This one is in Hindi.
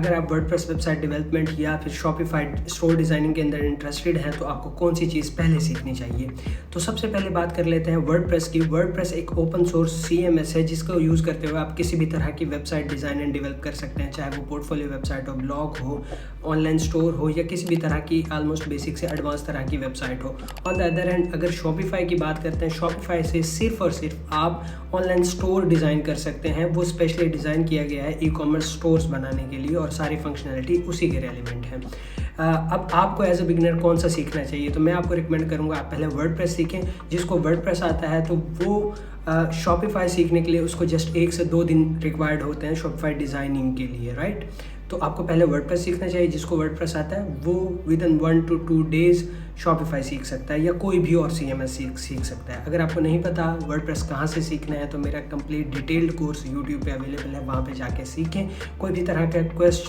अगर आप वर्डप्रेस वेबसाइट डेवलपमेंट या फिर शॉपिफाई स्टोर डिज़ाइनिंग के अंदर इंटरेस्टेड हैं तो आपको कौन सी चीज़ पहले सीखनी चाहिए। तो सबसे पहले बात कर लेते हैं वर्डप्रेस की। वर्डप्रेस एक ओपन सोर्स CMS है जिसको यूज़ करते हुए आप किसी भी तरह की वेबसाइट डिज़ाइन एंड डेवलप कर सकते हैं, चाहे वो पोर्टफोलियो वेबसाइट हो, ब्लॉग हो, ऑनलाइन स्टोर हो या किसी भी तरह की ऑलमोस्ट बेसिक से एडवांस तरह की वेबसाइट हो। ऑन द अदर हैंड अगर शॉपिफाई की बात करते हैं, शॉपिफाई से सिर्फ और सिर्फ आप ऑनलाइन स्टोर डिज़ाइन कर सकते हैं। वो स्पेशली डिज़ाइन किया गया है ई-कॉमर्स स्टोर्स बनाने के लिए और सारी फंक्शनैलिटी उसी के रेलिवेंट है। अब आपको एज अ बिगिनर कौन सा सीखना चाहिए, तो मैं आपको रिकमेंड करूँगा आप पहले वर्डप्रेस सीखें। जिसको वर्डप्रेस आता है तो वो शॉपिफाई सीखने के लिए उसको जस्ट 1 से 2 दिन रिक्वायर्ड होते हैं शॉपिफाई डिज़ाइनिंग के लिए, राइट। तो आपको पहले वर्डप्रेस सीखना चाहिए। जिसको वर्डप्रेस आता है वो विदिन 1 to 2 डेज़ शॉपिफाई सीख सकता है या कोई भी और CMS सीख सकता है। अगर आपको नहीं पता वर्डप्रेस कहाँ से सीखना है तो मेरा कंप्लीट डिटेल्ड कोर्स यूट्यूब पे अवेलेबल है, वहाँ पे जाके सीखें। कोई भी तरह का क्वेश्चन